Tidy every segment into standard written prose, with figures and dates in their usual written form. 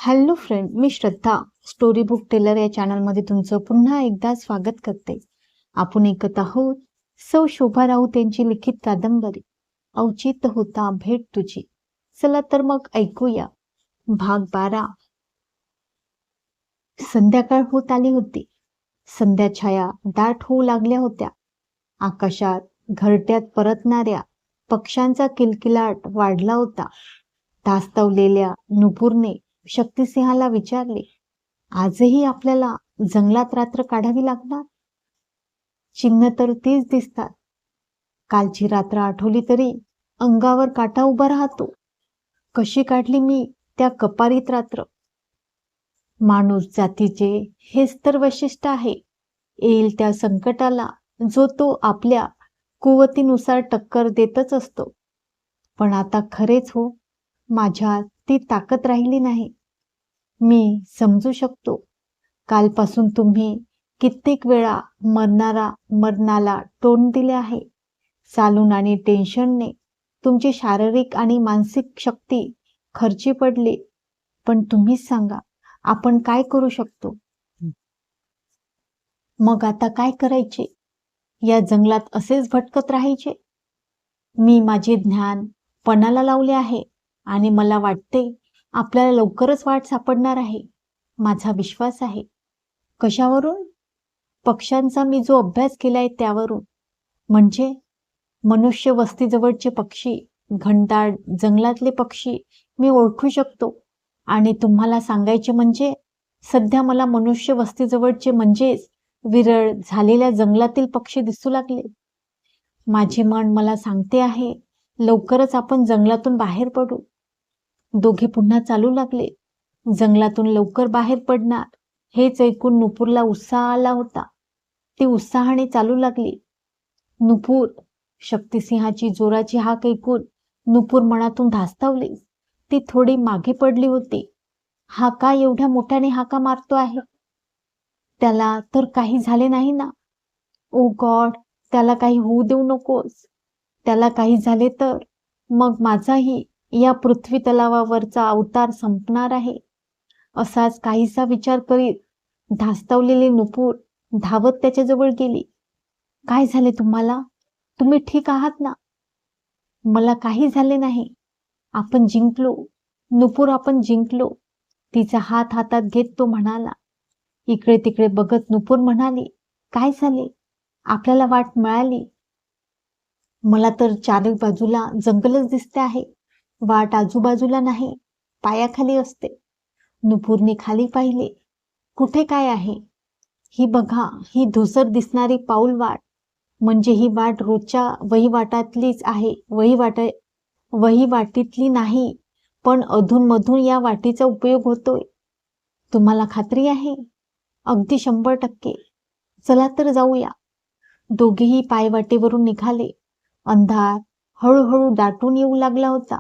Hello friend, मी श्रद्धा story book teller या चॅनलमध्ये तुमचं पुन्हा एकदा स्वागत करते. आपण ऐकत आहोत सौ शोभा राऊत यांची लिखित कादंबरी औचित्य होता भेट तुझी. चला तर मग ऐकूया भाग 12. संध्याकाळ होत आली होती. संध्या छाया दाट होऊ लागल्या होत्या. आकाशात घरट्यात परतणाऱ्या पक्ष्यांचा किलकिलाट वाढला होता. धास्तावलेल्या नुपूरने शक्तिसिंहाला विचारले, आजही आपल्याला जंगलात रात्र काढावी लागणार? चिन्ह तर तीच दिसतात. कालची रात्र आठवली तरी अंगावर काटा उभा राहतो. कशी काढली मी त्या कपारीत रात्र? माणूस जातीचे हेच तर वैशिष्ट्य आहे. येईल त्या संकटाला जो तो आपल्या कुवतीनुसार टक्कर देतच असतो. पण आता खरेच हो, माझ्यात ती ताकद राहिली नाही. मी समजू शकतो. कालपासून तुम्ही कित्येक वेळा मरणाला तोंड दिले आहे. चालून आणि टेन्शनने तुमची शारीरिक आणि मानसिक शक्ती खर्ची पडली. पण तुम्हीच सांगा, आपण काय करू शकतो? मग आता काय करायचे? या जंगलात असेच भटकत राहायचे? मी माझे ज्ञान पणाला लावले आहे आणि मला वाटते आपल्याला लवकरच वाट सापडणार आहे. माझा विश्वास आहे. कशावरून? पक्ष्यांचा मी जो अभ्यास केलाय त्यावरून. म्हणजे मनुष्य वस्तीजवळचे पक्षी, घनदाट जंगलातले पक्षी मी ओळखू शकतो. आणि तुम्हाला सांगायचे म्हणजे सध्या मला मनुष्य वस्तीजवळचे म्हणजेच विरळ झालेल्या जंगलातील पक्षी दिसू लागले. माझे मन मला सांगते आहे, लवकरच आपण जंगलातून बाहेर पडू. दोघे पुन्हा चालू लागले. जंगलातून लवकर बाहेर पडणार हेच ऐकून नुपूरला उत्साह आला होता. ती उत्साहाने चालू लागली. नुपूर! शक्तिसिंहाची जोराची हाक ऐकून नुपूर मनातून धास्तावली. ती थोडी मागे पडली होती. हा का एवढ्या मोठ्याने हाका मारतो आहे? त्याला तर काही झाले नाही ना? ओ गॉड, त्याला काही होऊ देऊ नकोस. त्याला काही झाले तर मग माझाही या पृथ्वी तलावावरचा अवतार संपणार आहे. असाच काहीसा विचार करीत धास्तावलेली नुपूर धावत त्याच्याजवळ गेली. काय झाले तुम्हाला? तुम्ही ठीक आहात ना? मला काही झाले नाही. आपण जिंकलो नुपूर, आपण जिंकलो. तिचा हात हातात घेत तो म्हणाला. इकडे तिकडे बघत नुपूर म्हणाली, काय झाले? आपल्याला वाट मिळाली. मला तर चारी बाजूला जंगलच दिसते आहे. वाट आजूबाजूला नाही, पायाखाली असते. नुपूरने खाली पाहिले. कुठे काय आहे? ही बघा, ही धुसर दिसणारी पाऊल वाट. म्हणजे ही वाट रोजच्या वहिवाटातलीच आहे. वहिवाटीतली नाही, पण अधूनमधून या वाटेचा उपयोग होतोय. तुम्हाला खात्री आहे? अगदी 100%. चला तर जाऊया. दोघेही पायवाटेवरून निघाले. अंधार हळूहळू दाटून येऊ लागला होता.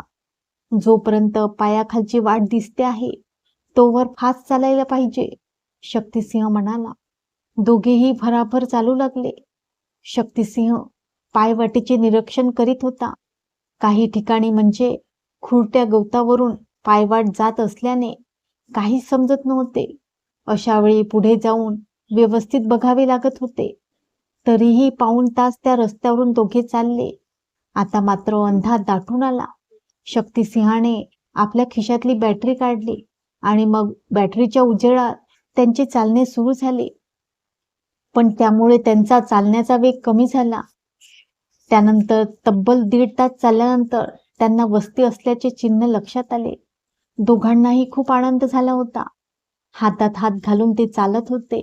जोपर्यंत पायाखालची वाट दिसते आहे तोवर फास्ट चालायला पाहिजे, शक्तिसिंह म्हणाला. दोघेही भराभर चालू लागले. शक्तिसिंह पायवाटेचे निरीक्षण करीत होता. काही ठिकाणी म्हणजे खुरट्या गवतावरून पायवाट जात असल्याने काहीच समजत नव्हते. अशा वेळी पुढे जाऊन व्यवस्थित बघावे लागत होते. तरीही पाऊण तास त्या रस्त्यावरून दोघे चालले. आता मात्र अंधार दाटून आला. शक्तिसिंहाने आपल्या खिशातली बॅटरी काढली आणि मग बॅटरीच्या उजेडात त्यांचे चालणे सुरू झाले. पण त्यामुळे त्यांचा चालण्याचा वेग कमी झाला. त्यानंतर तब्बल 1.5 तास चालल्यानंतर त्यांना वस्ती असल्याचे चिन्ह लक्षात आले. दोघांनाही खूप आनंद झाला होता. हातात हात घालून ते चालत होते.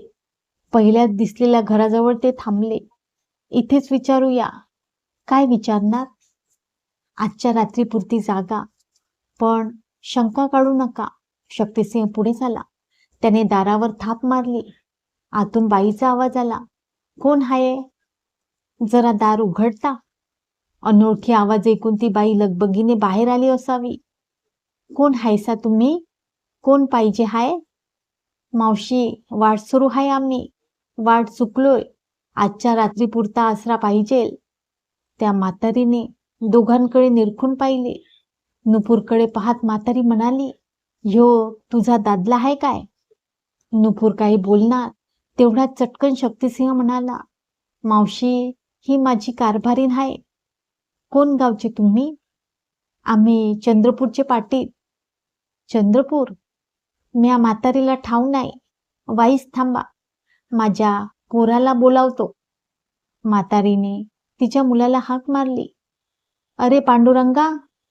पहिल्याच दिसलेल्या घराजवळ ते थांबले. इथेच विचारूया. काय विचारणार? आजच्या रात्रीपुरती जागा, पण शंका काढू नका. शक्तिसिंह पुढे झाला. त्याने दारावर थाप मारली. आतून बाईचा आवाज आला. कोण आहे? जरा दार उघडता. अनोळखी आवाज ऐकून ती बाई लगबगीने बाहेर आली असावी. कोण हायसा तुम्ही? कोण पाहिजे हाय? मावशी, वाट सुरू हाय आम्ही. वाट चुकलोय. आजच्या रात्रीपुरता आसरा पाहिजेल. त्या म्हातारीने दोघांकडे निरखून पाहिले. नुपूरकडे पाहत म्हातारी म्हणाली, ह्यो तुझा दादला आहे काय? नुपूर काही बोलणार तेवढ्यात चटकन शक्तिसिंह म्हणाला, मावशी, ही माझी कारभारीण आहे. कोण गावचे तुम्ही? आम्ही चंद्रपूरचे पाटील. चंद्रपूर? म्या म्हातारीला ठाव नाही. वाईस थांबा, माझ्या पोराला बोलावतो. म्हातारीने तिच्या मुलाला हाक मारली. अरे पांडुरंगा,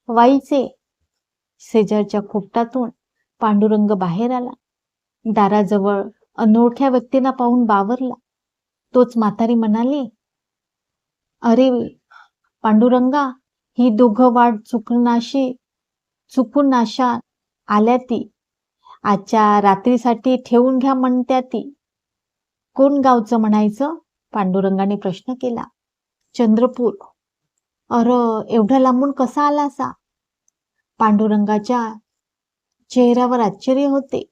वाईचे. शेजारच्या खोपटातून पांडुरंग बाहेर आला. दाराजवळ अनोळख्या व्यक्तीला पाहून बावरला. तोच म्हातारी म्हणाली, अरे पांडुरंगा, ही दोघं वाट चुकून नाशा आल्या ती. आजच्या रात्रीसाठी ठेवून घ्या म्हणत्या ती. कोण गावचं म्हणायचं? पांडुरंगाने प्रश्न केला. चंद्रपूर. अर, एवढ्या लांबून कसा आला असा? पांडुरंगाच्या चेहऱ्यावर आश्चर्य होते.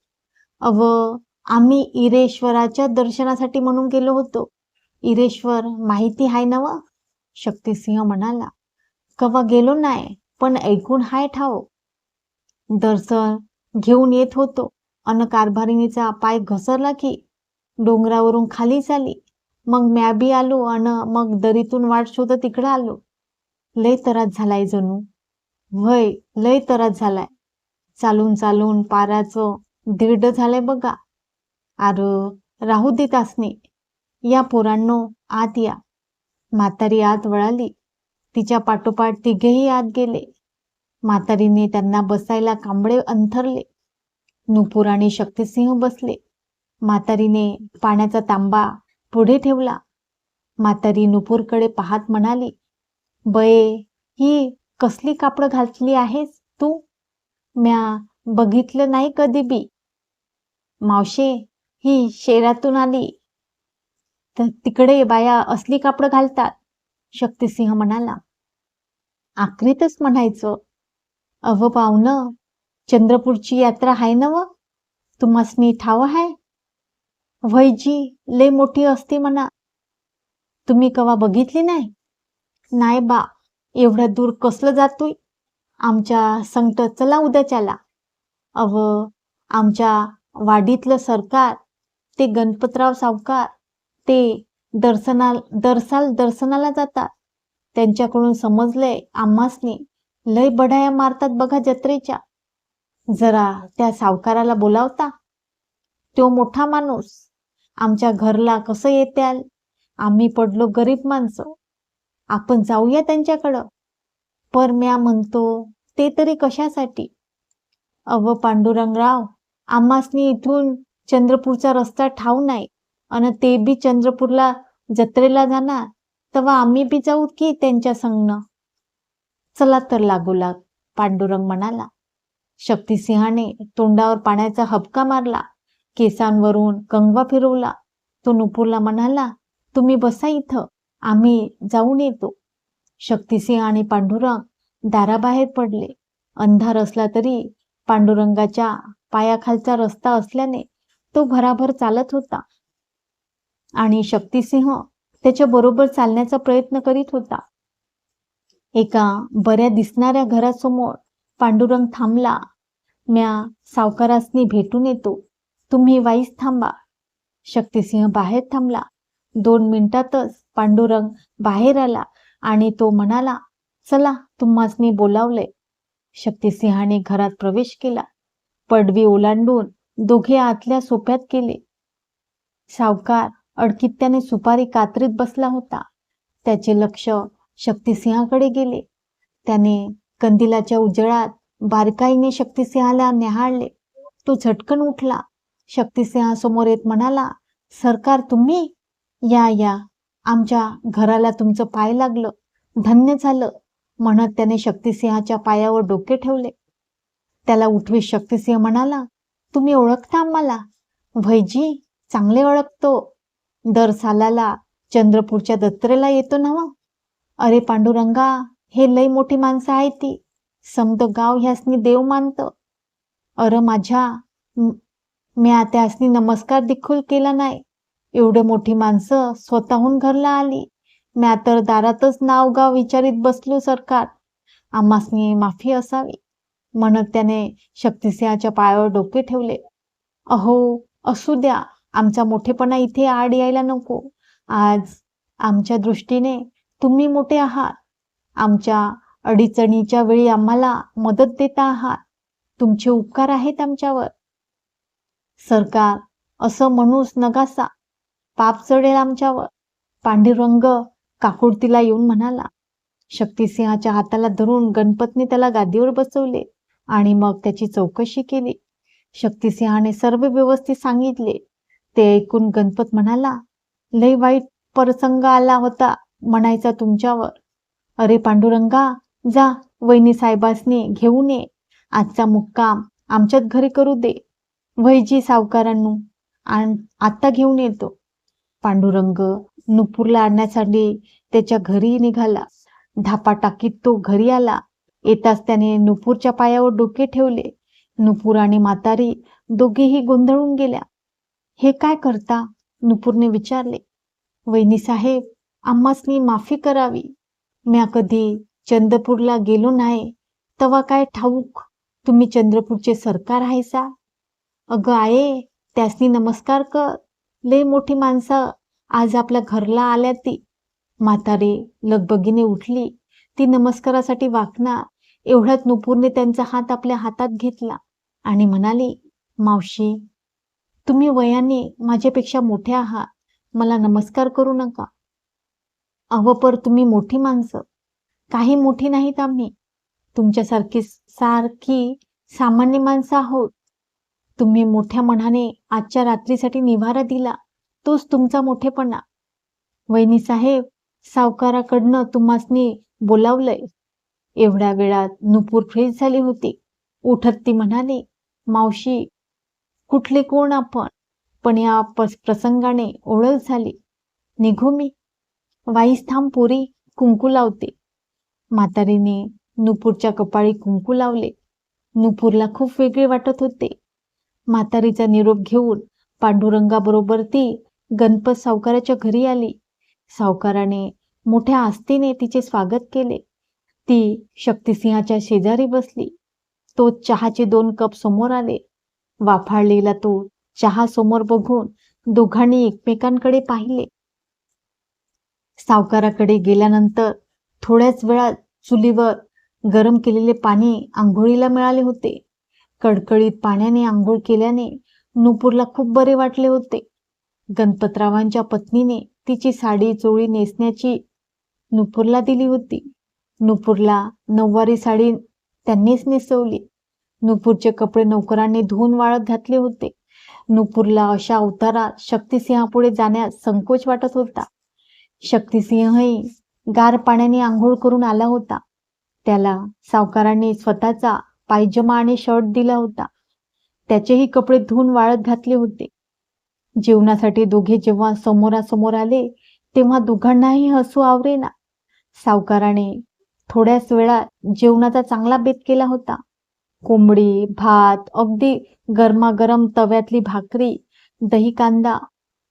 आम्ही इरेश्वराच्या दर्शनासाठी म्हणून गेलो होतो. इरेश्वर माहिती हाय नव? शक्तिसिंह म्हणाला. कवा गेलो नाही, पण ऐकून हाय ठाव. दर्शन घेऊन येत होतो अन कारभारिणीचा पाय घसरला की डोंगरावरून खाली चाली. मग म्या बी आलो अन मग दरीतून वाट शोधत इकडं आलो. लय त्रास झालाय जणू. वय, लय त्रास झालाय. चालून चालून पाराचं दीड झालंय बघा. आर, राहू देत असणे. या पोरांनो, आत या. म्हातारी आत वळाली. तिच्या पाठोपाठ तिघेही आत गेले. म्हातारीने त्यांना बसायला कांबळे अंथरले. नुपूर आणि शक्तिसिंह बसले. म्हातारीने पाण्याचा तांबा पुढे ठेवला. म्हातारी नुपूरकडे पाहत म्हणाली, बये, ही कसली कापडं घातली आहेस तू? म्या बघितलं नाही कधी बी. मावशे, ही शेरातून आली. तर तिकडे बाया असली कापडं घालतात. शक्तिसिंह म्हणाला. आखरीतच म्हणायचं. पाहुणं, चंद्रपूरची यात्रा आहे ना व? तुम्हासनी ठाव आहे? वयजी, लय मोठी असते म्हणा. तुम्ही कवा बघितली नाही? नाही बा, एवढ्या दूर कसलं जातोय? आमच्या संगट चला उद्याच्याला. आमच्या वाडीतलं सरकार, ते गणपतराव सावकार, ते दर्शनाला जातात. त्यांच्याकडून समजलंय आम्हासनी लय बढाया मारतात बघा जत्रेच्या. जरा त्या सावकाराला बोलावता. तो मोठा माणूस. आमच्या घरला कसं येत्याल? आम्ही पडलो गरीब माणसं. आपण जाऊया त्यांच्याकडं. पर म्या म्हणतो, ते तरी कशासाठी? पांडुरंगराव, आम्हासनी इथून चंद्रपूरचा रस्ता ठाव नाही. अन ते बी चंद्रपूरला जत्रेला जाणार, तेव्हा आम्ही बी जाऊ की त्यांच्या संगनं. चला तर लागोलाग, पांडुरंग म्हणाला. शक्तिसिंहाने तोंडावर पाण्याचा हबका मारला. केसांवरून कंगवा फिरवला. तो नुपूरला म्हणाला, तुम्ही बसा इथं, आम्ही जाऊन येतो. शक्तिसिंह आणि पांडुरंग दाराबाहेर पडले. अंधार असला तरी पांडुरंगाच्या पायाखालचा रस्ता असल्याने तो भराभर चालत होता आणि शक्तिसिंह त्याच्या बरोबर चालण्याचा प्रयत्न करीत होता. एका बऱ्या दिसणाऱ्या घरासमोर पांडुरंग थांबला. म्या सावकारासनी भेटून येतो, तुम्ही वाईस थांबा. शक्तिसिंह बाहेर थांबला. 2 मिनिटातच पांडुरंग बाहेर आला आणि तो म्हणाला, चला, तुम्हासनी बोलावलंय. शक्तिसिंहाने घरात प्रवेश केला. पडवी ओलांडून दोघे आतल्या सोप्यात गेले. सावकार अडकित्याने सुपारी कात्रीत बसला होता. त्याचे लक्ष शक्तिसिंहाकडे गेले. त्याने कंदिलाच्या उजेडात बारकाईने शक्तिसिंहाला निहाळले. तो झटकन उठला. शक्तिसिंहासमोर येत म्हणाला, सरकार तुम्ही? या या, आमच्या घराला तुमचं पाय लागलं, धन्य झालं, म्हणत त्याने शक्तिसिंहाच्या पायावर डोके ठेवले. त्याला उठवी शक्तिसिंह म्हणाला, तुम्ही ओळखता आम्हाला? भैजी, चांगले ओळखतो. दर सालाला चंद्रपूरच्या जत्रेला येतो ना. अरे पांडुरंगा, हे लय मोठी माणसं आहे ती. समद गाव ह्यासनी देव मानतं. माझ्या म्या त्यासनी नमस्कार देखील केला नाही. एवढे मोठी माणसं स्वतःहून घरला आली. म्या तर दारातच नाव गाव विचारित बसलो. सरकार, आम्हासनी माफी असावी. म्हणत त्याने शक्तिसिंहाच्या पायावर डोके ठेवले. अहो, असू द्या, आमचा मोठेपणा इथे आड यायला नको. आज आमच्या दृष्टीने तुम्ही मोठे आहात. आमच्या अडीचणीच्या वेळी आम्हाला मदत देता आहात. तुमचे उपकार आहेत आमच्यावर. सरकार असं म्हणूच नगासा, पाप चढेल आमच्यावर. पांडुरंग काकुळतीला येऊन म्हणाला. शक्तिसिंहाच्या हाताला धरून गणपतने त्याला गादीवर बसवले आणि मग त्याची चौकशी केली. शक्तिसिंहाने सर्व व्यवस्थित सांगितले. ते ऐकून गणपत म्हणाला, लय वाईट प्रसंग आला होता म्हणायचा तुमच्यावर. अरे पांडुरंगा, जा वहिनी साहेबासनी घेऊन ये. आजचा मुक्काम आमच्याच घरी करू दे. वैजी सावकारांनो, आता घेऊन येतो. पांडुरंग नुपूरला आणण्यासाठी त्याच्या घरी निघाला. धापा टाकीत तो घरी आला. येताच त्याने नुपूरच्या पायावर डोके ठेवले. नुपूर आणि म्हातारी दोघेही गोंधळून गेल्या. हे काय करता? नुपूरने विचारले. वहिनी साहेब, आम्हासनी माफी करावी. म्या कधी चंद्रपूरला गेलो नाही, तवा काय ठाऊक तुम्ही चंद्रपूरचे सरकार आहेसा. अगं आये, त्यासनी नमस्कार कर. लय मोठी माणसं आज आपल्या घरला आल्या ती. म्हातारी लगबगीने उठली. ती नमस्कारासाठी वाकणार एवढ्यात नुपूरने त्यांचा हात आपल्या हातात घेतला आणि म्हणाली, मावशी, तुम्ही वयाने माझ्यापेक्षा मोठे आहात. मला नमस्कार करू नका. अहो पर तुम्ही मोठी माणसं. काही मोठी नाहीत आम्ही. तुमच्यासारखी सामान्य माणसं आहोत. तुम्ही मोठ्या मनाने आजच्या रात्रीसाठी निवारा दिला, तोच तुमचा मोठेपणा. वहिनी साहेब, सावकाराकडनं तुम्हासनी बोलावलंय. एवढ्या वेळात नुपूर फ्रेश झाली होती. उठत ती म्हणाली, मावशी, कुठले कोण आपण? पण या प्रसंगाने ओळख झाली. निघू मी? वाईस थांब पोरी, कुंकू लावते. म्हातारीने नुपूरच्या कपाळी कुंकू लावले. नुपूरला खूप वेगळे वाटत होते. म्हातारीचा निरोप घेऊन पांडुरंगाबरोबर ती गणपत सावकाराच्या घरी आली. सावकाराने मोठ्या आस्तीने तिचे स्वागत केले. ती शक्तिसिंहाच्या शेजारी बसली. तो चहाचे 2 कप समोर आले. वाफाळलेला तो चहा समोर बघून दोघांनी एकमेकांकडे पाहिले. सावकाराकडे गेल्यानंतर थोड्याच वेळात चुलीवर गरम केलेले पाणी आंघोळीला मिळाले होते. कडकडीत पाण्याने आंघोळ केल्याने नुपूरला खूप बरे वाटले होते. गणपतरावांच्या पत्नीने तिची साडी चोळी नेसण्याची नुपूरला दिली होती. नुपूरला नऊवारी साडी त्यांनीच नेसवली. नुपूरचे कपडे नोकरांनी धुवून वाळत घातले होते. नुपूरला अशा अवतारात शक्तिसिंहापुढे जाण्यास संकोच वाटत होता. शक्तिसिंहही गार पाण्याने आंघोळ करून आला होता. त्याला सावकारांनी स्वतःचा पायजमा आणि शर्ट दिला होता. त्याचेही कपडे धुवून वाळत घातले होते. जेवणासाठी दोघे जेव्हा समोरासमोर आले तेव्हा दोघांनाही हसू आवरेना. सावकाराने थोड्याच वेळात जेवणाचा चांगला बेत केला होता. कोंबडी, भात, अगदी गरमागरम तव्यातली भाकरी, दही कांदा.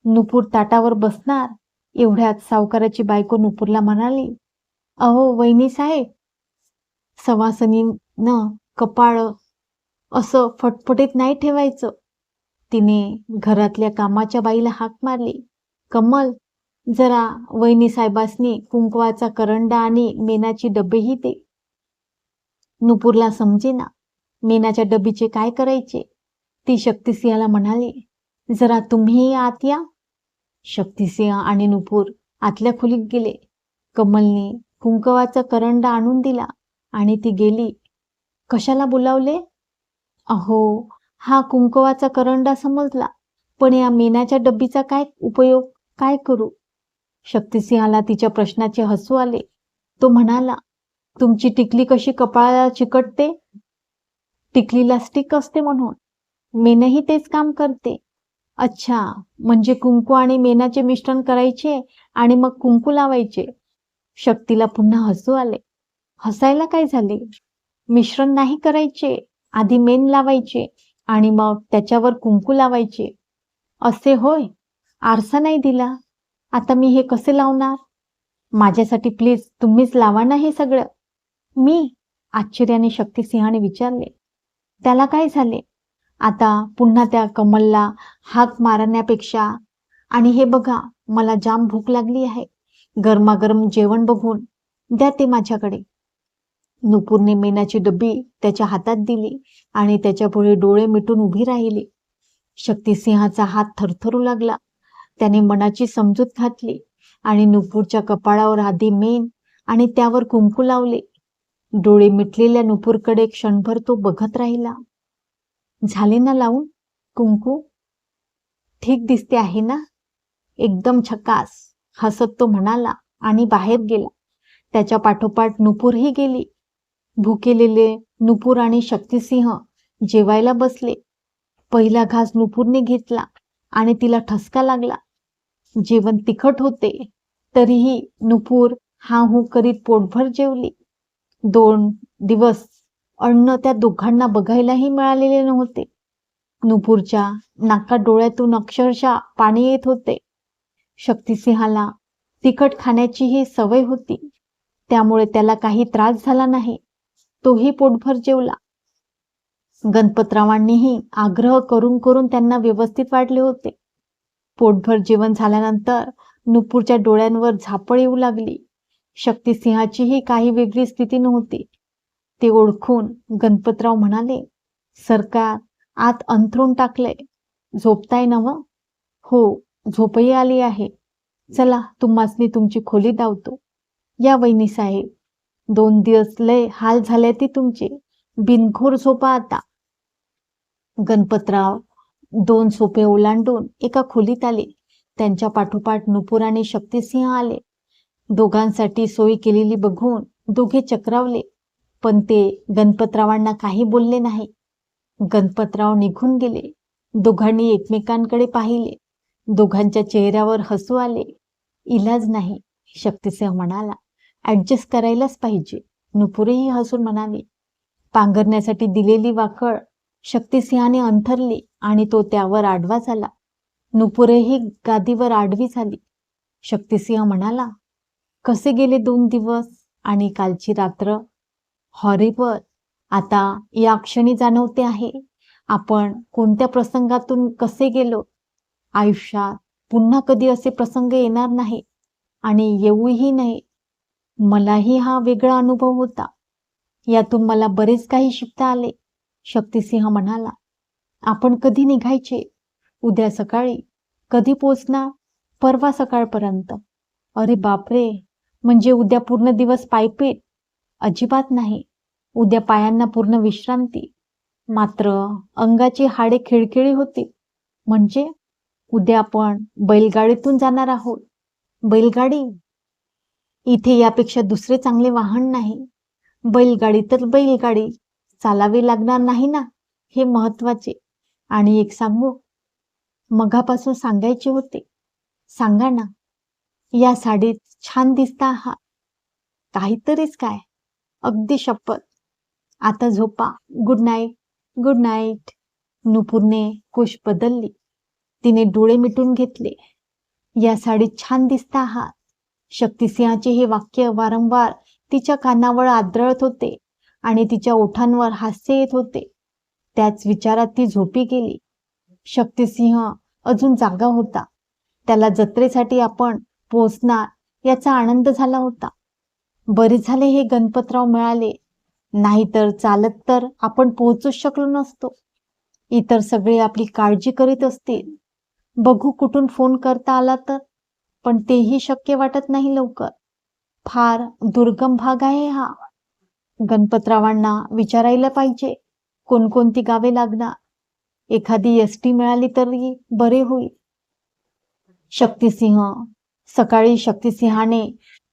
नुपूर ताटावर बसणार एवढ्यात सावकाराची बायको नुपूरला म्हणाली, अहो वहिनी साहेब, सवासनीनं कपाळ असं फटफटीत नाही ठेवायचं. तिने घरातल्या कामाच्या बाईला हाक मारली. कमल, जरा वहिनी साहेबासनी कुंकवाचा करंडा आणि मेणाची डबेही दे. नुपूरला समजेना मेणाच्या डबीचे काय करायचे. ती शक्तिसिंहाला म्हणाली, जरा तुम्हीही आत या. शक्तिसिंह आणि नुपूर आतल्या खोलीत गेले. कमलने कुंकवाचा करंडा आणून दिला आणि ती गेली. कशाला बोलावले? अहो, हा कुंकवाचा करंडा समजला, पण या मेणाच्या डब्बीचा काय उपयोग? काय करू? शक्तिसिंहाला तिच्या प्रश्नाचे हसू आले. तो म्हणाला, तुमची टिकली कशी कपाळाला चिकटते? टिकलीला स्टिक असते म्हणून. मेणही तेच काम करते. अच्छा, म्हणजे कुंकू आणि मेणाचे मिश्रण करायचे आणि मग कुंकू लावायचे. शक्तीला पुन्हा हसू आले. हसायला काय झाले? मिश्रण नाही करायचे, आधी मेण लावायचे आणि मग त्याच्यावर कुंकू लावायचे. असे होय? आरसा नाही दिला. आता मी हे कसे लावणार? माझ्यासाठी प्लीज तुम्हीच लावा ना हे सगळं. मी? आश्चर्याने शक्तिसिंहाने विचारले, त्याला काय झाले? आता पुन्हा त्या कमलला हाक मारण्यापेक्षा, आणि हे बघा, मला जाम भूक लागली आहे. गरमागरम जेवण बघून द्या ते माझ्याकडे. नुपूरने मेणाची डब्बी त्याच्या हातात दिली आणि त्याच्यापुढे डोळे मिटून उभी राहिली. शक्तिसिंहाचा हात थरथरू लागला. त्याने मनाची समजूत घातली आणि नुपूरच्या कपाळावर आधी मेण आणि त्यावर कुंकू लावले. डोळे मिटलेल्या नुपूरकडे क्षणभर तो बघत राहिला. झाले ना लावून कुंकू? ठीक दिसते आहे ना? एकदम झकास, हसत तो म्हणाला आणि बाहेर गेला. त्याच्या पाठोपाठ नुपूरही गेली. भुकेलेले नुपूर आणि शक्तिसिंह जेवायला बसले. पहिला घास नुपूरने घेतला आणि तिला ठसका लागला. जेवण तिखट होते, तरीही नुपूर हा हू करीत पोटभर जेवली. 2 दिवस अन्न त्या दोघांना बघायलाही मिळालेले नव्हते. नुपूरच्या नाका डोळ्यातून अक्षरशः पाणी येत होते. शक्तिसिंहाला तिखट खाण्याचीही सवय होती, त्यामुळे त्याला काही त्रास झाला नाही. तोही पोटभर जेवला. गणपतरावांनीही आग्रह करून करून त्यांना व्यवस्थित वाढले होते. पोटभर जेवण झाल्यानंतर नुपूरच्या डोळ्यांवर झापड येऊ लागली. शक्तिसिंहाचीही काही वेगळी स्थिती नव्हती. ते ओळखून गणपतराव म्हणाले, सरकार आत अंथरूण टाकलंय, झोपताय नव्ह? हो, झोपही आली आहे. चला तुम्हासनी तुमची खोली दावतो. या वहिनीसाहेब, 2 दिवस लय हाल झाले ती तुमचे. बिनघोर झोपा आता. गणपतराव 2 सोपे ओलांडून एका खोलीत आले. त्यांच्या पाठोपाठ नुपूर आणि शक्तिसिंह आले. दोघांसाठी सोय केलेली बघून दोघे चक्रावले, पण ते गणपतरावांना काही बोलले नाही. गणपतराव निघून गेले. दोघांनी एकमेकांकडे पाहिले. दोघांच्या चेहऱ्यावर हसू आले. इलाज नाही, शक्तिसिंह म्हणाला. ऍडजस्ट करायलाच पाहिजे. नुपूरही हसून म्हणाले. पांघरण्यासाठी दिलेली वाकळ शक्तिसिंहाने अंथरली आणि तो त्यावर आडवा झाला. नुपूरही गादीवर आडवी झाली. शक्तिसिंह म्हणाला, कसे गेले 2 दिवस आणि कालची रात्र? हॉरिबल. आता या क्षणी जाणवते आहे आपण कोणत्या प्रसंगातून कसे गेलो. आयुष्यात पुन्हा कधी असे प्रसंग येणार नाही आणि येऊही नाही. मलाही हा वेगळा अनुभव होता. यातून मला बरेच काही शिकता आले. शक्तिसिंह म्हणाला, आपण कधी निघायचे? उद्या सकाळी. कधी पोचणार? परवा सकाळपर्यंत. अरे बापरे, म्हणजे उद्या पूर्ण दिवस पायपीट? अजिबात नाही. उद्या पायांना पूर्ण विश्रांती. मात्र अंगाची हाडे खिळखिळी होती. म्हणजे उद्या आपण बैलगाडीतून जाणार आहोत. बैलगाडी? इथे यापेक्षा दुसरे चांगले वाहन नाही. बैलगाडी तर बैलगाडी, चालावी लागणार नाही ना, हे महत्वाचे. आणि एक सांगू? मगापासून सांगायचे होते. सांगा ना. या साडीत छान दिसता आहात. काहीतरीच काय, अगदी शपथ. आता झोपा. Good night. Good night. नुपूरने कुश बदलली. तिने डोळे मिटून घेतले. या साडीत छान दिसता आहात. शक्तिसिंहाचे हे वाक्य वारंवार तिच्या कानावर आदळत होते आणि तिच्या ओठांवर हास्य येत होते. त्याच विचारात ती झोपी गेली. शक्तिसिंह अजून जागा होता. त्याला जत्रेसाठी आपण पोहोचणार याचा आनंद झाला होता. बरे झाले हे गणपतराव मिळाले, नाहीतर चालत तर आपण पोहोचूच शकलो नसतो. इतर सगळे आपली काळजी करीत असतील. बघू कुठून फोन करता आला तर, पण तेही शक्य वाटत नाही लवकर. फार दुर्गम भाग आहे हा. गणपतरावांना विचारायला पाहिजे कोणकोणती गावे लागणार. एखादी एसटी मिळाली तरी बरे होईल. सकाळी शक्तिसिंहाने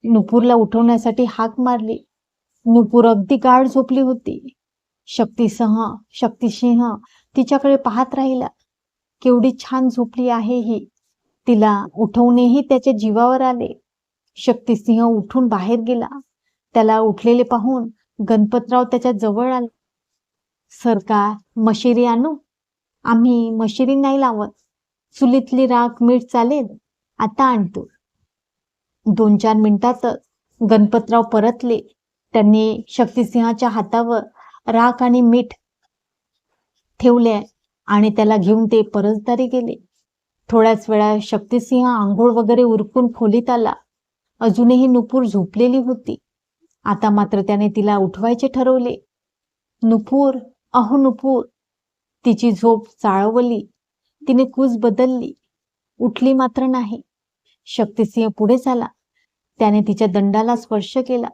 नुपूरला उठवण्यासाठी हाक मारली. नुपूर अगदी गाढ झोपली होती. शक्तिसिंह तिच्याकडे पाहत राहिला. केवढी छान झोपली आहे ही. तिला उठवणेही त्याच्या जीवावर आले. शक्तिसिंह उठून बाहेर गेला. त्याला उठलेले पाहून गणपतराव त्याच्या जवळ आले. सरकार, मशिरी आणू? आम्ही मशिरी नाही लावत. चुलीतली राख मीठ चालेल. आता आणतो. 2-4 मिनिटातच गणपतराव परतले. त्यांनी शक्तिसिंहाच्या हातावर राख आणि मीठ ठेवले आणि त्याला घेऊन ते परसदारी गेले. थोड्याच वेळा शक्तिसिंह आंघोळ वगैरे उरकून खोलीत आला. अजूनही नुपूर झोपलेली होती. आता मात्र त्याने तिला उठवायचे ठरवले. नुपूर, अहो नुपूर. तिची झोप चाळवली. तिने कूस बदलली. उठली मात्र नाही. शक्तिसिंह पुढे झाला. त्याने तिच्या दंडाला स्पर्श केला.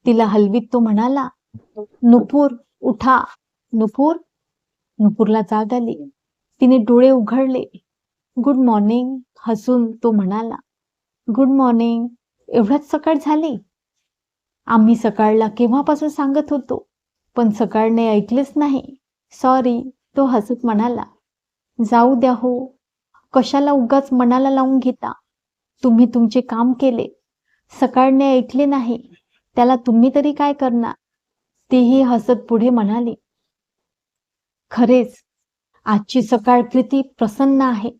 तिला हलवीत तो म्हणाला, नुपूर उठा. नुपूर. नुपूरला जाग आली. तिने डोळे उघडले. Good morning. हसून तो म्हणाला, गुड मॉर्निंग. एवढ्याच सकाळ झाली? आम्ही सकाळला केव्हापासून सांगत होतो, पण सकाळने ऐकलेच नाही. सॉरी. तो हसत म्हणाला, जाऊ द्या हो. कशाला उगाच मनाला लावून घेता. तुम्ही तुमचे काम केले. सकाळने ऐकले नाही, त्याला तुम्ही तरी काय करणार? तीही हसत पुढे म्हणाली, खरेच आजची सकाळ किती प्रसन्न आहे.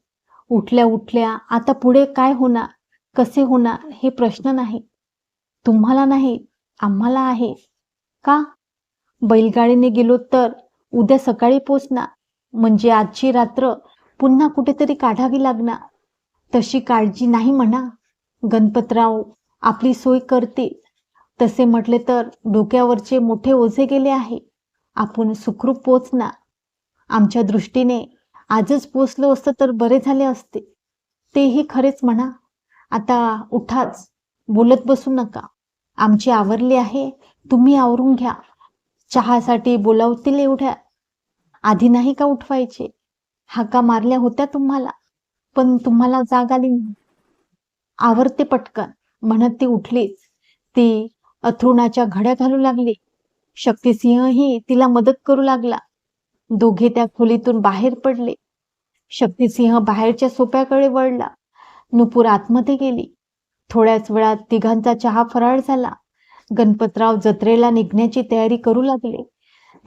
उठल्या उठल्या आता पुढे काय होणार, कसे होणार हे प्रश्न नाही. तुम्हाला नाही, आम्हाला आहे. का? बैलगाडीने गेलो तर उद्या सकाळी पोचणार, म्हणजे आजची रात्र पुन्हा कुठेतरी काढावी लागणार. तशी काळजी नाही म्हणा. गणपतराव आपली सोय करते. तसे म्हटले तर डोक्यावरचे मोठे ओझे गेले आहे. आपण सुखरूप पोचणार. आमच्या दृष्टीने आजच पोचलो असतं तर बरे झाले असते. तेही खरेच म्हणा. आता उठाच. बोलत बसू नका. आमची आवरली आहे. तुम्ही आवरून घ्या. चहासाठी बोलावतील एवढ्या. आधी नाही का उठवायचे? हाका मारल्या होत्या तुम्हाला, पण तुम्हाला जाग आली नाही. आवरते पटकन म्हणत ती उठलीच. ती अथरुणाच्या घड्या घालू लागली. शक्तिसिंहही तिला मदत करू लागला. दोघे त्या खोलीतून बाहेर पडले. शक्तिसिंह बाहेरच्या सोप्याकडे वळला. नुपूर आतमध्ये गेली. थोड्याच वेळात तिघांचा चहा फराळ झाला. गणपतराव जत्रेला निघण्याची तयारी करू लागले.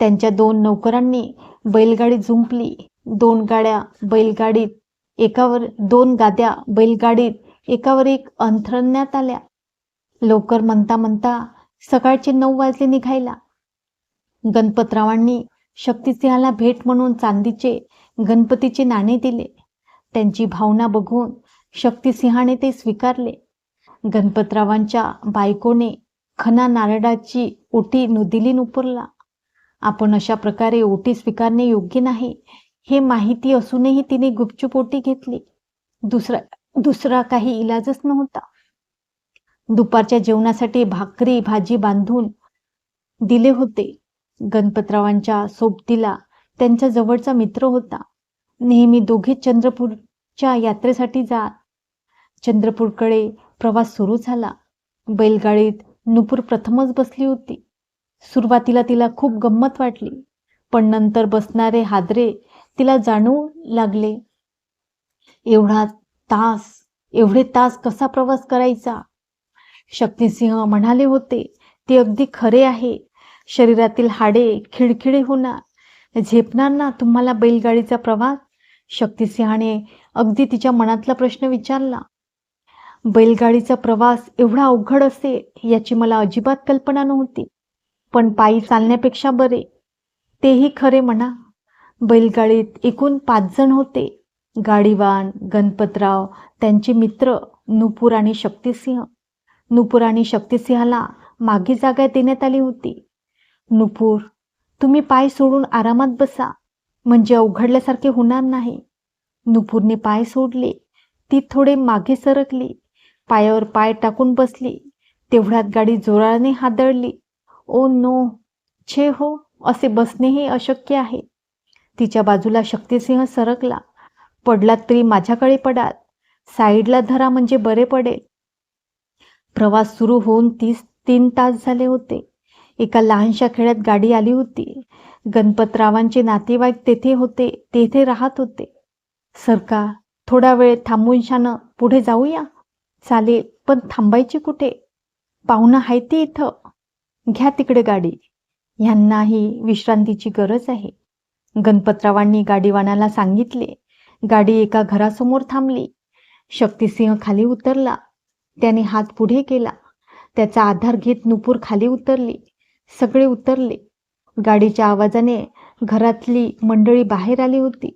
त्यांच्या 2 नौकरांनी बैलगाडी जुंपली. 2 गाद्या बैलगाडीत एकावर एक अंथरण्यात आल्या. लवकर म्हणता म्हणता सकाळचे 9 वाजले निघायला. गणपतरावांनी शक्तिसिंहाला भेट म्हणून चांदीचे गणपतीचे नाणे दिले. त्यांची भावना बघून शक्तिसिंहाने ते स्वीकारले. गणपतरावांच्या बायकोने खना नारळाची ओटी दिली नुपूरला. आपण अशा प्रकारे ओटी स्वीकारणे योग्य नाही हे माहिती असूनही तिने गुपचूप ओटी घेतली. दुसरा काही इलाजच नव्हता. दुपारच्या जेवणासाठी भाकरी भाजी बांधून दिले होते. गणपतरावांच्या सोबतीला त्यांचा जवळचा मित्र होता. नेहमी दोघे चंद्रपूरच्या यात्रेसाठी जात. चंद्रपूरकडे प्रवास सुरू झाला. बैलगाडीत नुपूर प्रथमच बसली होती. सुरुवातीला तिला खूप गंमत वाटली, पण नंतर बसणारे हादरे तिला जाणवू लागले. एवढे तास कसा प्रवास करायचा? शक्तिसिंह म्हणाले होते ते अगदी खरे आहे. शरीरातील हाडे खिळखिळे होणार. झेपणार ना तुम्हाला बैलगाडीचा प्रवास? शक्तिसिंहाने अगदी तिच्या मनातला प्रश्न विचारला. बैलगाडीचा प्रवास एवढा अवघड असेल याची मला अजिबात कल्पना नव्हती, पण पायी चालण्यापेक्षा बरे. तेही खरे म्हणा. बैलगाडीत एकूण 5 जण होते. गाडीवान, गणपतराव, त्यांचे मित्र नुपूर आणि शक्तिसिंह. नुपूर आणि शक्तिसिंहाला मागे जागा देण्यात आली होती. नुपूर, तुम्ही पाय सोडून आरामात बसा, म्हणजे अवघडल्यासारखे होणार नाही. नुपूरने पाय सोडले. ती थोडे मागे सरकली. पायावर पाय टाकून बसली. तेवढ्यात गाडी जोराने हादळली. Oh no. छे हो, असे बसणेही अशक्य आहे. तिच्या बाजूला शक्तिसिंह सरकला. पडलात तरी माझ्याकडे पडाल. साईडला धरा म्हणजे बरे पडेल. प्रवास सुरू होऊन 3 तास झाले होते. एका लहानशा खेड्यात गाडी आली होती. गणपतरावांचे नातेवाईक तेथे राहत होते. सरकार, थोडा वेळ थांबून शानं पुढे जाऊया? चालेल, पण थांबायची कुठे? पाहुणं आहे ते इथं. घ्या तिकडे गाडी. ह्यांनाही विश्रांतीची गरज आहे. गणपतरावांनी गाडीवानाला सांगितले. गाडी एका घरासमोर थांबली. शक्तिसिंह खाली उतरला. त्याने हात पुढे केला. त्याचा आधार घेत नुपूर खाली उतरली. सगळे उतरले. गाडीच्या आवाजाने घरातली मंडळी बाहेर आली होती.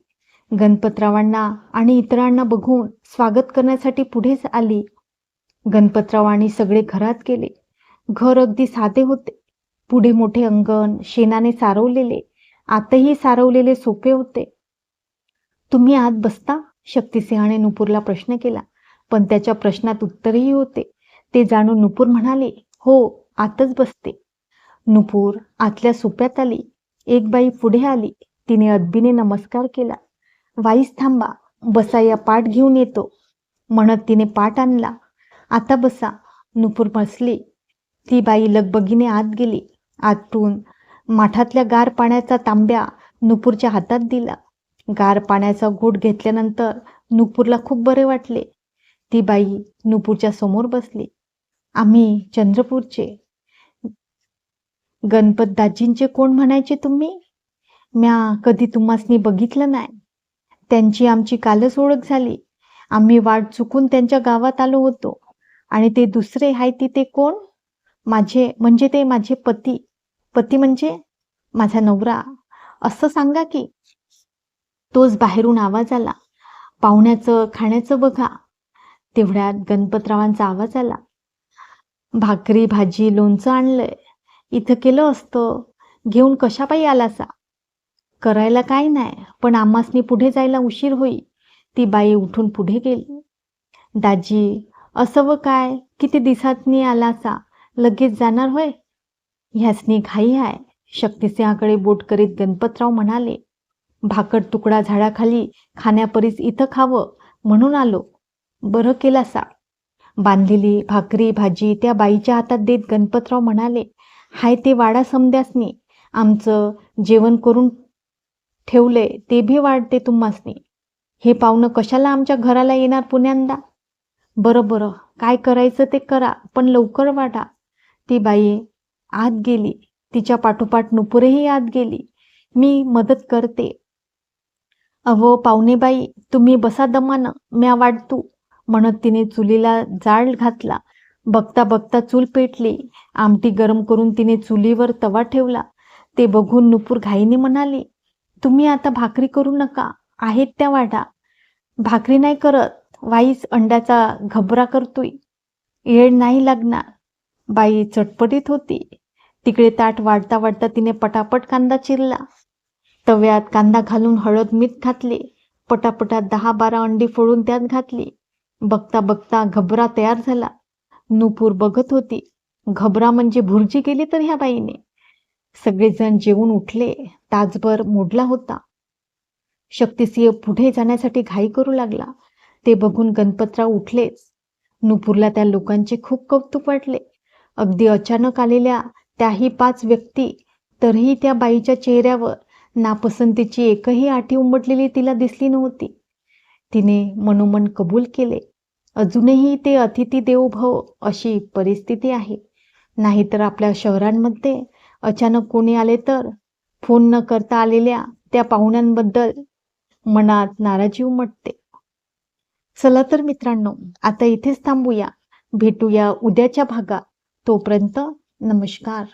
गणपतरावांना आणि इतरांना बघून स्वागत करण्यासाठी पुढेच आली. गणपतराव आणि सगळे घरात गेले. घर अगदी साधे होते. पुढे मोठे अंगण, शेणाने सारवलेले, आतही सारवलेले सोपे होते. तुम्ही आत बसता? शक्तिसिंहाने नुपूरला प्रश्न केला. पण त्याच्या प्रश्नात उत्तरही होते. ते जाणून नुपूर म्हणाले, हो, आतच बसते. नुपूर आतल्या सोप्यात आली. एक बाई पुढे आली. तिने अदबीने नमस्कार केला. वाईस थांबा, बसा, या पाट घेऊन येतो, म्हणत तिने पाट आणला. आता बसा. नुपूर बसली. ती बाई लगबगीने आत गेली. आतून माठातल्या गार पाण्याचा तांब्या नुपूरच्या हातात दिला. गार पाण्याचा घोट घेतल्यानंतर नुपूरला खूप बरे वाटले. ती बाई नुपूरच्या समोर बसली. आम्ही चंद्रपूरचे. गणपतदाजींचे कोण म्हणायचे तुम्ही? म्या कधी तुम्हासनी बघितलं नाही. त्यांची आमची कालच ओळख झाली. आम्ही वाट चुकून त्यांच्या गावात आलो होतो. आणि ते दुसरे हाय ते कोण? ते माझे पती. पती म्हणजे माझा नवरा. असं सांगा की. तोच बाहेरून आवाज आला. पाहुण्याचं खाण्याचं बघा. तेवढ्यात गणपतरावांचा आवाज आला. भाकरी भाजी लोणचं आणलंय. इथं केलं असतं. घेऊन कशापायी आलासा? करायला काय नाही, पण आम्हासनी पुढे जायला उशीर होई. ती बाई उठून पुढे गेली. दाजी, असं व काय, किती दिवसातनी आलासा? लगेच जाणार होय? ह्यासनी घाई आहे. शक्तिसिंहाकडे बोट करीत गणपतराव म्हणाले. भाकड तुकडा झाडाखाली खाण्यापरीस इथं खावं म्हणून आलो. बरं केलासा. बांधलेली भाकरी भाजी त्या बाईच्या हातात देत गणपतराव म्हणाले, हाय ते वाडा समद्यासनी. आमचं जेवण करून ठेवले ते भी वाढते तुम्हासनी. हे पाहुणं कशाला आमच्या घराला येणार पुण्यांदा? बरं बरं, काय करायचं ते करा, पण लवकर वाढा. ती बाई आत गेली. तिच्या पाठोपाठ नुपूरही आत गेली. मी मदत करते. अहो पाहुणेबाई, तुम्ही बसा दमानं, म्या वाढतू, म्हणत तिने चुलीला जाळ घातला. बघता बघता चूल पेटली. आमटी गरम करून तिने चुलीवर तवा ठेवला. ते बघून नुपूर घाईने म्हणाली, तुम्ही आता भाकरी करू नका, आहेत त्या वाढा. भाकरी नाही करत, वाईस अंड्याचा घबरा करतोय. येळ नाही लागणार. बाई चटपटीत होती. तिकडे ताट वाढता वाढता तिने पटापट कांदा चिरला. तव्यात कांदा घालून हळद मीठ घातले. पटापटात 10-12 अंडी फोडून त्यात घातली. बघता बघता घबरा तयार झाला. नुपूर बघत होती. घबरा म्हणजे भुर्जी केली तर ह्या बाईने. सगळेजण जेवून उठले. तासभर मोडला होता. शक्तिसिंह पुढे जाण्यासाठी घाई करू लागला. ते बघून गणपतराव उठलेच. नुपूरला त्या लोकांचे खूप कौतुक वाटले. अगदी अचानक आलेल्या त्याही 5 व्यक्ती, तरीही त्या बाईच्या चेहऱ्यावर नापसंतीची एकही आठी उमटलेली तिला दिसली नव्हती. तिने मनोमन कबूल केले. अजूनही ते अतिथी देवो भव अशी परिस्थिती आहे. नाहीतर आपल्या शहरांमध्ये अचानक कोणी आले तर फोन न करता आलेल्या त्या पाहुण्यांबद्दल मनात नाराजी उमटते. चला तर मित्रांनो, आता इथेच थांबूया. भेटूया उद्याच्या भागात. तोपर्यंत नमस्कार.